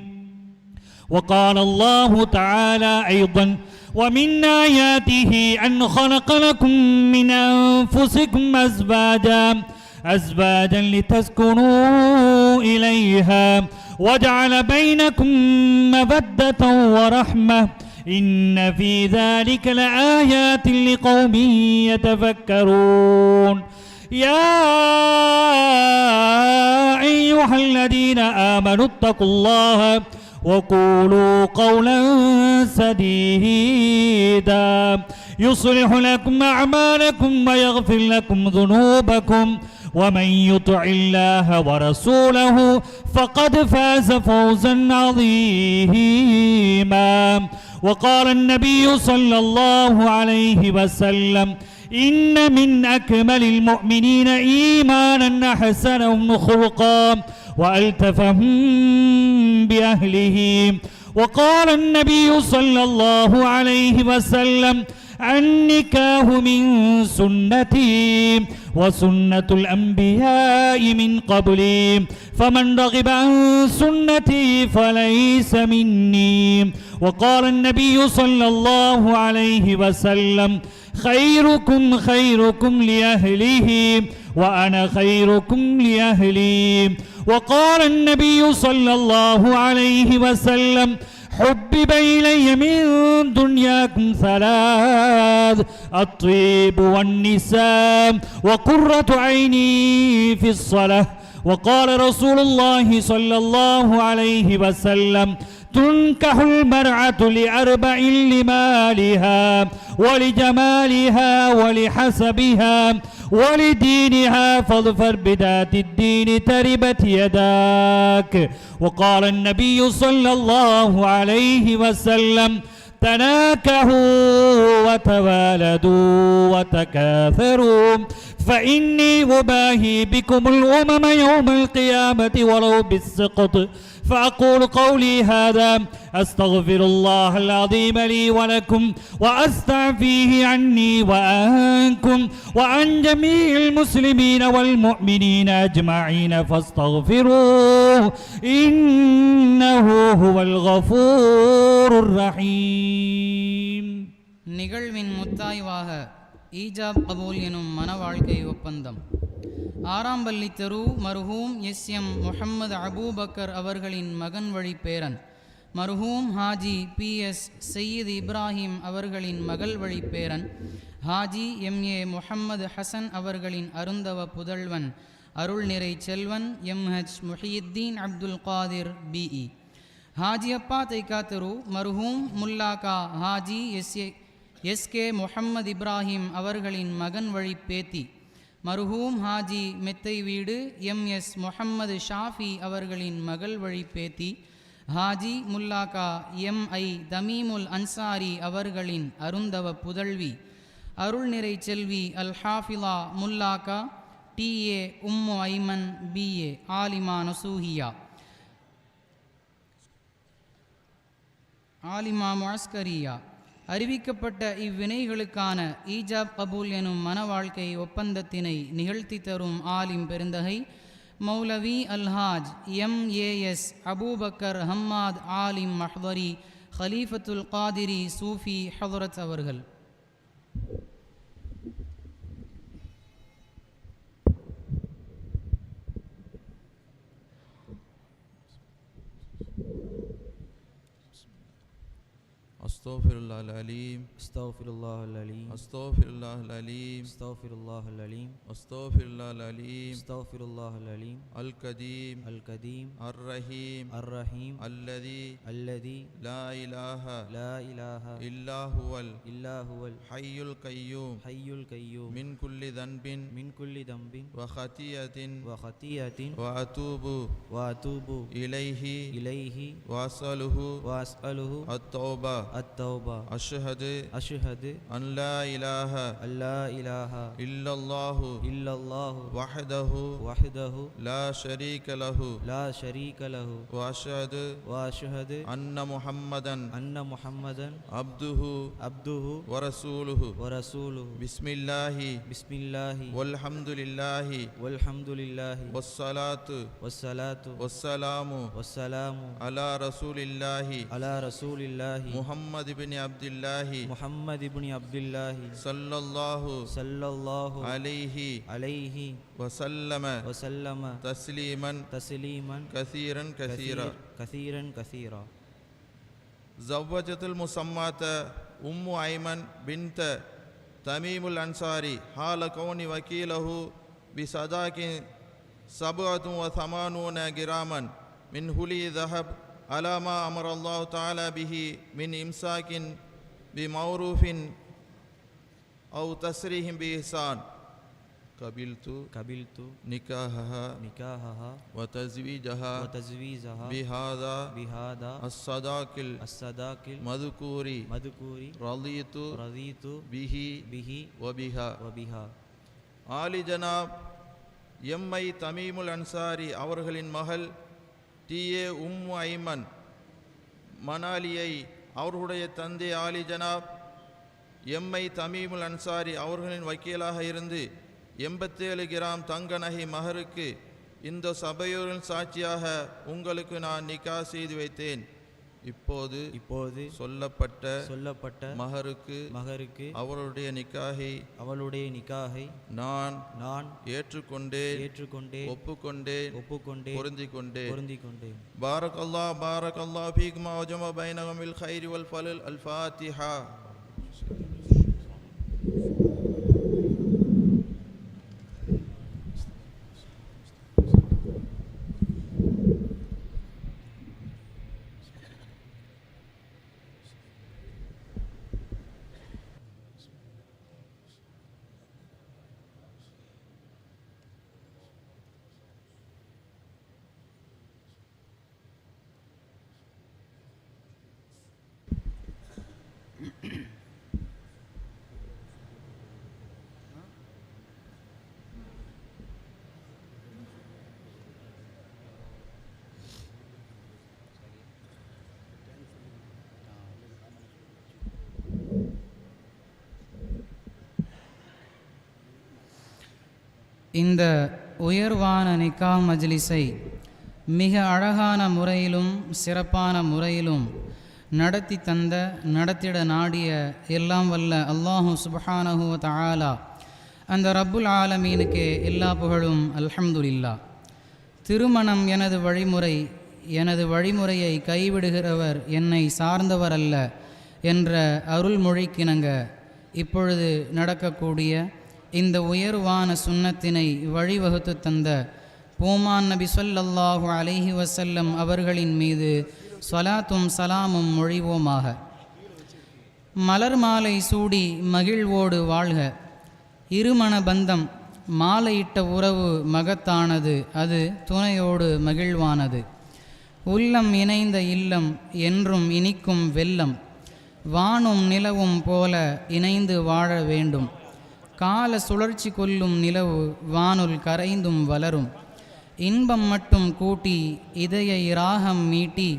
[SPEAKER 7] وقال الله تعالى أيضا: ومن آياته أن خلق لكم من أنفسكم أزواجا لتسكنوا إليها وجعل بينكم مودة ورحمة إن في ذلك لآيات لقوم يتفكرون. يا أيها الذين آمنوا اتقوا الله وقولوا قولا سديدا يصلح لكم أعمالكم ويغفر لكم ذنوبكم ومن يطع الله ورسوله فقد فاز فوزا عظيما. وقال النبي صلى الله عليه وسلم: إن من أكمل المؤمنين إيمانا أحسنهم خلقا وألتفهم بأهله. وقال النبي صلى الله عليه وسلم: النكاح من سنتي وسنة الأنبياء من قبلي فمن رغب عن سنتي فليس مني. وقال النبي صلى الله عليه وسلم: خيركم خيركم لأهله وأنا خيركم لأهلي. وقال النبي صلى الله عليه وسلم: حبب إلي من دنياكم ثلاث: الطيب والنساء وقرة عيني في الصلاة. وقال رسول الله صلى الله عليه وسلم: تنكح المرأة لأربع: لمالها ولجمالها ولحسبها ولدينها فاظفر بذات الدين تربت يداك. وقال النبي صلى الله عليه وسلم: تناكحوا وتوالدوا وتكاثروا فإني أباهي بكم الأمم يوم القيامة ولو بالسقط. فأقول قولي هذا أستغفر الله العظيم لي ولكم وأستعفيه عني وعنكم وعن جميع المسلمين والمؤمنين أجمعين فاستغفروه إنه هو الغفور الرحيم.
[SPEAKER 2] நிகழ்வின் முத்தாய்வாக ஈஜாப் கபூல் எனும் மன வாழ்க்கை ஒப்பந்தம். ஆறாம்பள்ளி தெரு மர்ஹூம் எம் முஹம்மது அபூபக்கர் அவர்களின் மகன் வழி பேரன் மர்ஹூம் ஹாஜி PS சையீத் இப்ராஹிம் அவர்களின் மகள் வழி பேரன் ஹாஜி MA முஹம்மது ஹசன் அவர்களின் அருந்தவ புதல்வன் அருள் நிறை செல்வன் MH முஹியுத்தீன் அப்துல் காதிர் BE. ஹாஜி அப்பா தைக்கா தெரு மர்ஹூம் முல்லாக்கா ஹாஜி SK முஹம்மது இப்ராஹிம் அவர்களின் மகன் வழி பேத்தி மர்ஹூம் ஹாஜி மெத்தை வீடு MS முஹம்மது ஷாஃபி அவர்களின் மகள் வழி பேத்தி ஹாஜி முல்லாக்கா MI தமீமுல் அன்சாரி அவர்களின் அருந்தவ புதல்வி அருள் நிறை செல்வி அல் ஹாஃபிலா முல்லாக்கா TA உம்மு ஐமன் BA ஆலிமா நசூஹியா ஆலிமா முஅஸ்கரியா. அறிவிக்கப்பட்ட இவ்வினைகளுக்கான ஈஜாப் கபூல் எனும் மன வாழ்க்கை ஒப்பந்தத்தினை நிகழ்த்தி தரும் ஆலிம் பெருந்தகை மௌலவி அல்ஹாஜ் MAS அபூபக்கர் ஹம்மாத் ஆலிம் மஹ்தரி ஹலீஃபத்துல் காதிரி சூஃபி ஹதரத் அவர்கள்.
[SPEAKER 8] أستغفر الله العليم
[SPEAKER 9] أستغفر الله العليم
[SPEAKER 8] أستغفر الله العليم
[SPEAKER 9] أستغفر الله العليم
[SPEAKER 8] أستغفر الله العليم
[SPEAKER 9] أستغفر الله العليم
[SPEAKER 8] القديم
[SPEAKER 9] القديم
[SPEAKER 8] الرحيم
[SPEAKER 9] الرحيم
[SPEAKER 8] الذي لا إله إلا هو الحي القيوم من كل ذنب وخطيئة وأتوب إليه وأسأله التوبة أشهد أن لا إله إلا الله وحده لا شريك له وأشهد أن محمدا عبده ورسوله بسم الله والحمد لله والصلاة والسلام على رسول الله محمد بن عبد الله صلى الله عليه وسلم تسليما كثيرا. زوجة المسماة أم أيمن بنت تميم الأنصاري حال كون وكيله بصداق 87 جراما من هلي ذهب على ما أمر الله تعالى به من إمساك بمعروف أو تسريح بإحسان. قبلت نكاحها وتزويجها بهذا الصداق المذكور رضيت به وبها. ஆலி ஜனாப் MI தமீமுல் அன்சாரி அவர்களின் மகள் TA உம்மு ஐமன் மணாலியை அவர்களுடைய தந்தை ஆலி ஜனாப் MI தமீமுல் அன்சாரி அவர்களின் வக்கீலாக இருந்து 87 கிராம் தங்க நகை மகருக்கு இந்த சபையோரின் சாட்சியாக உங்களுக்கு நான் நிக்கா செய்து வைத்தேன். இப்போது சொல்லப்பட்ட மகருக்கு அவளுடைய நிக்காஹை நான் ஏற்றுக்கொண்டேன் ஒப்புக்கொண்டேன் பொருந்திக்கொண்டேன். பாரக்கல்லாஹு ஃபீக்குமா வ ஜமஅ பைனகும் பில் கைரி வல் ஃபலல். அல் ஃபாத்திஹா.
[SPEAKER 2] இந்த உயர்வான நிக்கா மஜ்லிஸை மிக அழகான முறையிலும் சிறப்பான முறையிலும் நடத்தி தந்த நடத்திட நாடிய எல்லாம் வல்ல அல்லாஹு சுப்ஹானஹு வ தஆலா அந்த ரப்புல் ஆலமீனுக்கே எல்லா புகழும் அல்ஹம்துலில்லாஹ். திருமணம் எனது வழிமுறையை கைவிடுகிறவர் என்னை சார்ந்தவர் அல்ல என்ற அருள்மொழிக்கிணங்க இப்பொழுது நடக்கக்கூடிய இந்த உயர்வான சுன்னத்தினை வழிவகுத்து தந்த பூமான் நபி ஸல்லல்லாஹு அலைஹி வஸல்லம் அவர்களின் மீது ஸலாத்தும் சலாமும் மொழிவோமாக. மலர் மாலை சூடி மகிழ்வோடு வாழ்க. இருமண பந்தம் மாலையிட்ட உறவு மகத்தானது, அது துணையோடு மகிழ்வானது. உள்ளம் இணைந்த இல்லம் என்றும் இனிக்கும் வெல்லம். வானும் நிலவும் போல இணைந்து வாழ வேண்டும். கால சுழற்சி கொள்ளும் நிலவு வானுல் கரைந்தும் வளரும். இன்பம் மட்டும் கூட்டி இதய இராகம் மீட்டி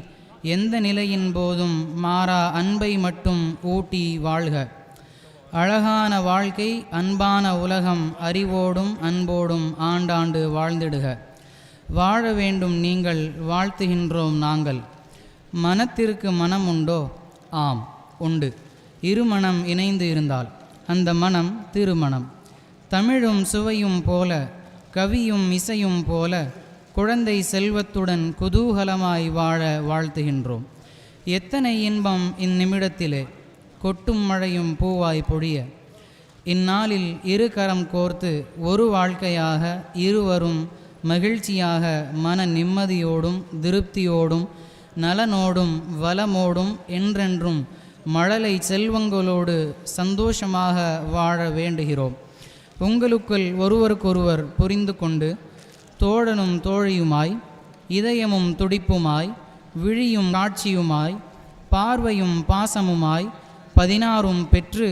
[SPEAKER 2] எந்த நிலையின் போதும் மாறா அன்பை மட்டும் ஊட்டி வாழ்க. அழகான வாழ்க்கை அன்பான உலகம் அறிவோடும் அன்போடும் ஆண்டாண்டு வாழ்ந்திடுக. வாழ வேண்டும் நீங்கள் வாழ்த்துகின்றோம் நாங்கள். மனத்திற்கு மனம் உண்டோ? ஆம் உண்டு. இருமணம் இணைந்து இருந்தால் அந்த மனம் திருமணம். தமிழும் சுவையும் போல கவியும் இசையும் போல குழந்தை செல்வத்துடன் குதூகலமாய் வாழ வாழ்த்துகின்றோம். எத்தனை இன்பம் இந்நிமிடத்திலே கொட்டும் மழையும் பூவாய் பொழிய. இந்நாளில் இரு கரம் கோர்த்து ஒரு வாழ்க்கையாக இருவரும் மகிழ்ச்சியாக மன நிம்மதியோடும் திருப்தியோடும் நலனோடும் வளமோடும் என்றென்றும் மழலை செல்வங்களோடு சந்தோஷமாக வாழ வேண்டுகிறோம். உங்களுக்குள் ஒருவருக்கொருவர் புரிந்து கொண்டு தோழனும் தோழியுமாய் இதயமும் துடிப்புமாய் விழியும் காட்சியுமாய் பார்வையும் பாசமுமாய் 16 பெற்று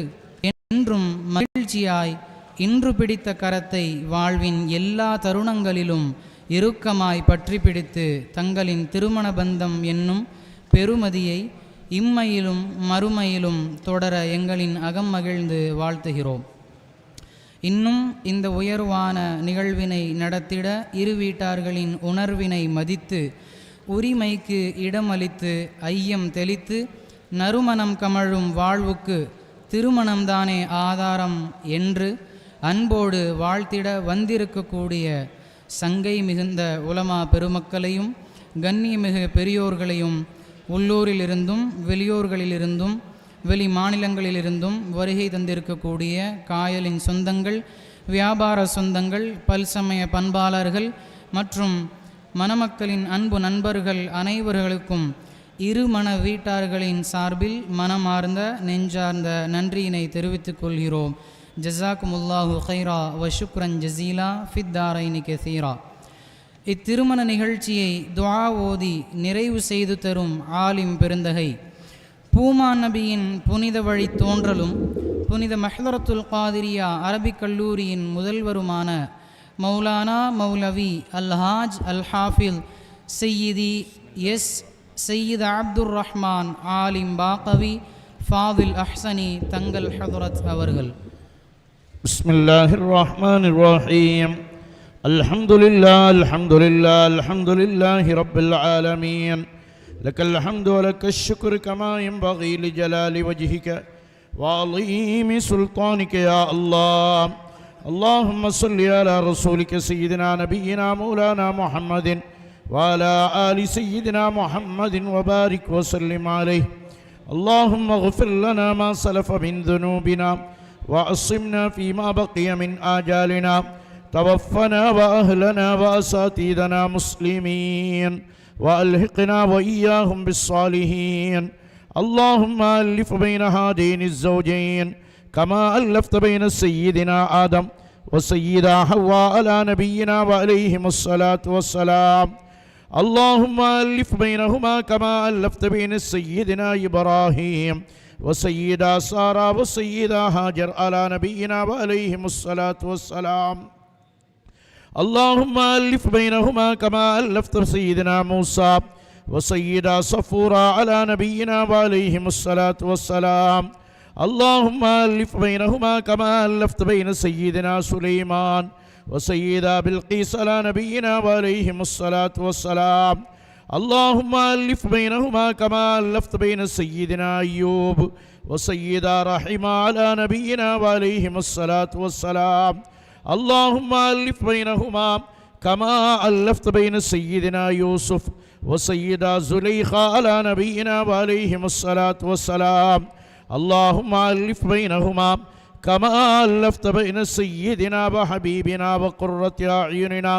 [SPEAKER 2] என்றும் மகிழ்ச்சியாய் இன்று பிடித்த கரத்தை வாழ்வின் எல்லா தருணங்களிலும் இறுக்கமாய் பற்றி பிடித்து தங்களின் திருமண பந்தம் என்னும் பெருமதியை இம்மையிலும் மறுமையிலும் தொடர எங்களின் அகம் மகிழ்ந்து வாழ்த்துகிறோம். இன்னும் இந்த உயர்வான நிகழ்வினை நடத்திட இரு வீட்டார்களின் உணர்வினை மதித்து உரிமைக்கு இடமளித்து ஐயம் தெளித்து நறுமணம் கமழும் வாழ்வுக்கு திருமணம்தானே ஆதாரம் என்று அன்போடு வாழ்த்திட வந்திருக்கக்கூடிய சங்கை மிகுந்த உலமா பெருமக்களையும் கண்ணியமிகு பெரியோர்களையும் உள்ளூரிலிருந்தும் வெளியூர்களிலிருந்தும் வெளி மாநிலங்களிலிருந்தும் வருகை தந்திருக்கக்கூடிய காயலின் சொந்தங்கள், வியாபார சொந்தங்கள், பல்சமய பண்பாளர்கள் மற்றும் மணமக்களின் அன்பு நண்பர்கள் அனைவர்களுக்கும் இருமண வீட்டார்களின் சார்பில் மனமார்ந்த நெஞ்சார்ந்த நன்றியினை தெரிவித்துக் கொள்கிறோம். ஜஸாக்குமுல்லாஹு கைரா வ ஷுக்ரன் ஜசீலா ஃபித்தாரைனி கசீரா. இத்திருமண நிகழ்ச்சியை துஆ ஓதி நிறைவு செய்து தரும் ஆலிம் பெருந்தகை பூமான் நபியின் புனித வழி தோன்றலும் புனித மஹ்தரத்துல் காதிரியா அரபிக் கல்லூரியின் முதல்வருமான மௌலானா மௌலவி அல்ஹாஜ் அல் ஹாஃபில் சையீதி எஸ் சையீத் அப்துர் ரஹ்மான் ஆலிம் பாகவி ஃபாதில் அஹ்சனி தங்கள் ஹதரத் அவர்கள்.
[SPEAKER 7] பிஸ்மில்லாஹிர் ரஹ்மானிர் ரஹீம். الحمد لله رب العالمين
[SPEAKER 1] لك الحمد ولك الشكر كما ينبغي لجلال وجهك وعظيم سلطانك يا الله. اللهم صل على رسولك سيدنا نبينا مولانا محمد وعلى آل سيدنا محمد وبارك وسلم عليه. اللهم اغفر لنا ما سلف من ذنوبنا وعصمنا فيما بقي من آجالنا. توفنا وأهلنا وأساتذنا مسلمين وألحقنا وإياهم بالصالحين. اللهم ألف بين هذين الزوجين كما ألفت بين سيدنا آدم وسيدة حواء على نبينا وعليهم الصلاة والسلام. اللهم ألف بينهما كما ألفت بين سيدنا إبراهيم وسيدة سارة وسيدة هاجر على نبينا وعليهم الصلاة والسلام. اللهم ألف بينهما كما ألفت سيدنا موسى وسيدة صفورة على نبينا وعليهم الصلاة والسلام. اللهم ألف بينهما كما ألفت بين سيدنا سليمان وسيدة بلقيس على نبينا وعليهم الصلاة والسلام. اللهم ألف بينهما كما ألفت بين سيدنا أيوب وسيدة رحمة على نبينا وعليهم الصلاة والسلام. اللهم ألف بينهما كما ألفت بين سيدنا يوسف وسيدة زليخة على نبينا وعليهم الصلاة والسلام. اللهم ألف بينهما كما ألفت بين سيدنا وحبيبنا وقرة أعيننا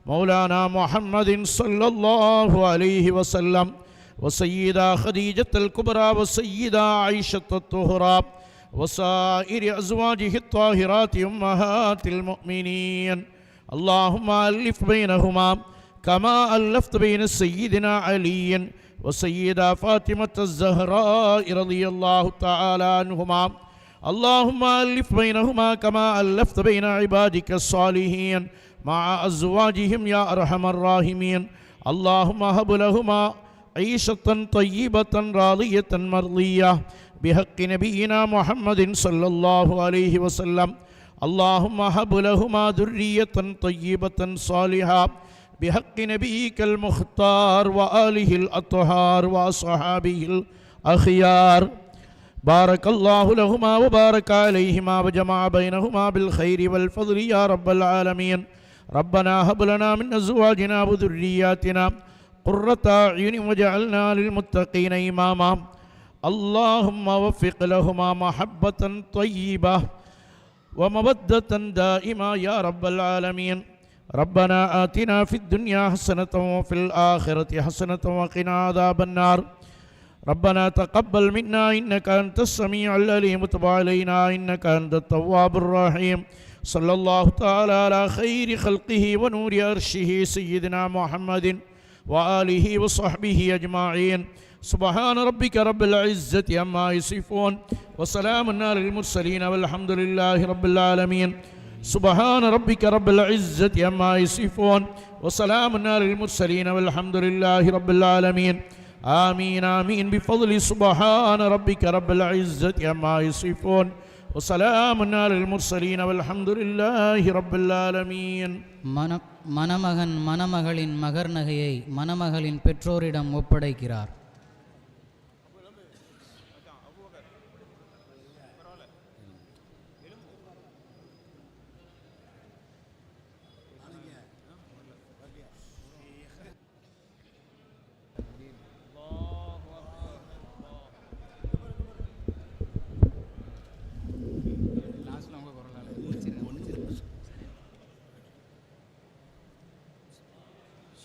[SPEAKER 1] مولانا محمد صلى الله عليه وسلم وسيدة خديجة الكبرى وسيدة عائشة الطهرى وسائر أزواجه الطاهرات أمهات المؤمنين. اللهم ألف بينهما كما ألفت بين سيدنا علي وسيدة فاطمة الزهراء رضي الله تعالى عنهما. اللهم ألف بينهما كما ألفت بين عبادك الصالحين مع أزواجهم يا أرحم الراحمين. اللهم هب لهما عيشة طيبة راضية مرضية بحق نبينا محمد صلى الله عليه وسلم. اللهم هب لهما ذرية طيبة صالحة بحق نبيك المختار وآله الأطهار وأصحابه الأخيار. بارك الله لهما وبارك عليهما وجمع بينهما بالخير والفضل يا رب العالمين. ربنا هب لنا من أزواجنا وذرياتنا قرة أعين وجعلنا للمتقين إماما. اللهم وفق لهما محبة طيبة ومودة دائمة يا رب العالمين. ربنا آتنا في الدنيا حسنة وفي الآخرة حسنة وقنا عذاب النار. ربنا تقبل منا إنك أنت السميع العليم وتب علينا إنك أنت التواب الرحيم. صلى الله تعالى على خير خلقه ونور عرشه سيدنا محمد وآله وصحبه أجمعين. سبحان ربك رب العزة عما يصفون وسلام على المرسلين والحمد لله رب العالمين. سبحان ربك رب العزة عما يصفون وسلام على المرسلين والحمد لله رب العالمين. آمين آمين بفضل سبحان ربك رب العزة عما يصفون وسلام على المرسلين والحمد لله رب العالمين.
[SPEAKER 2] மணமகன் மணமகளின் மகர் நகையை மணமகளின் பெற்றோரிடம் ஒப்படைக்கிறார்.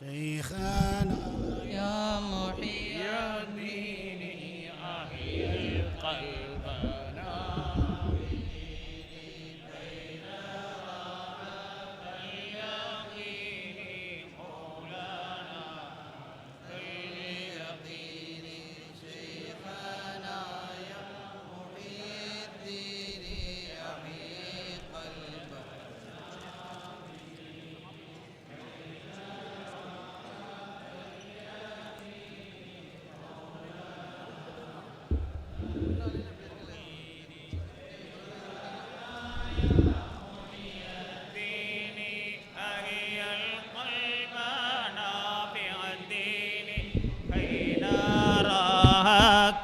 [SPEAKER 1] شيخنا
[SPEAKER 2] يا محيي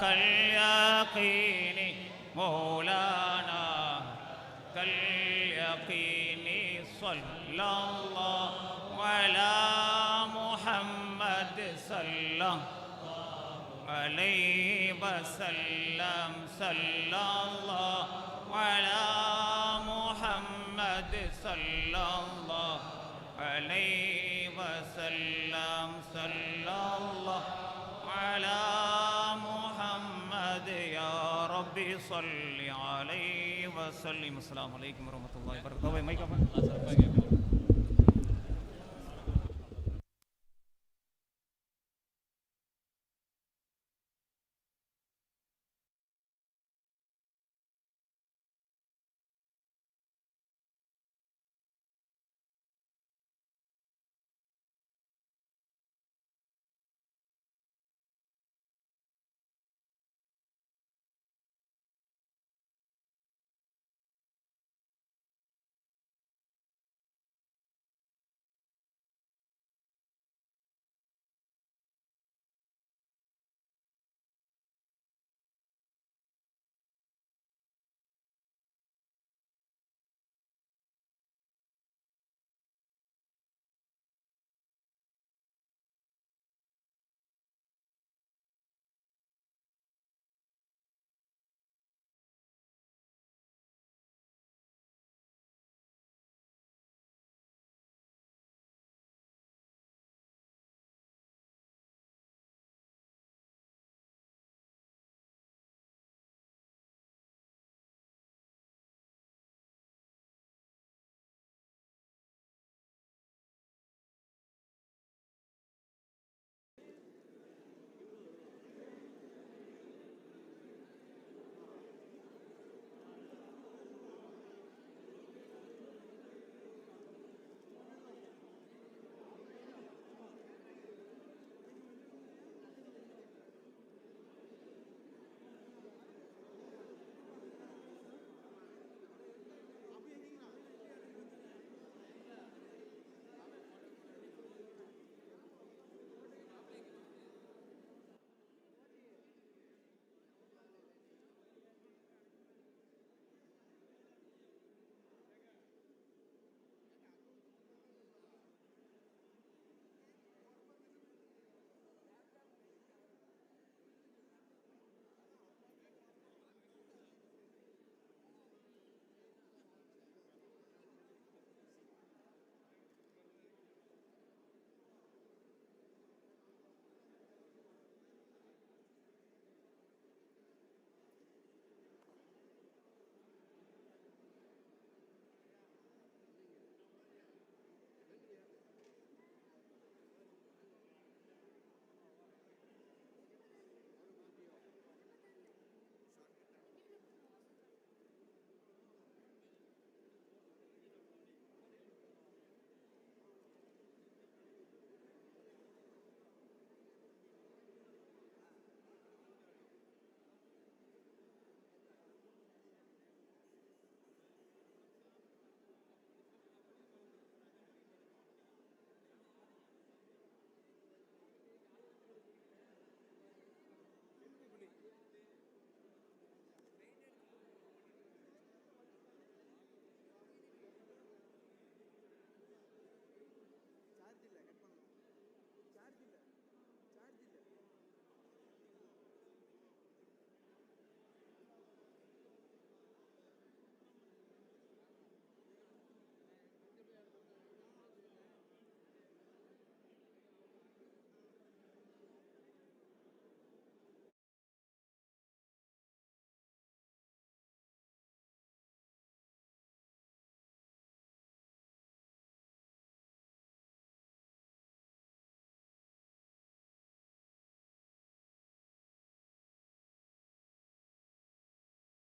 [SPEAKER 10] كاليقين مولانا كاليقين صلى الله على محمد صلى عليه وسلم صلى الله على محمد صلى الله عليه وسلم صلى الله على محمد يا ربي صل عليه وسلم. السلام عليكم ورحمة الله وبركاته.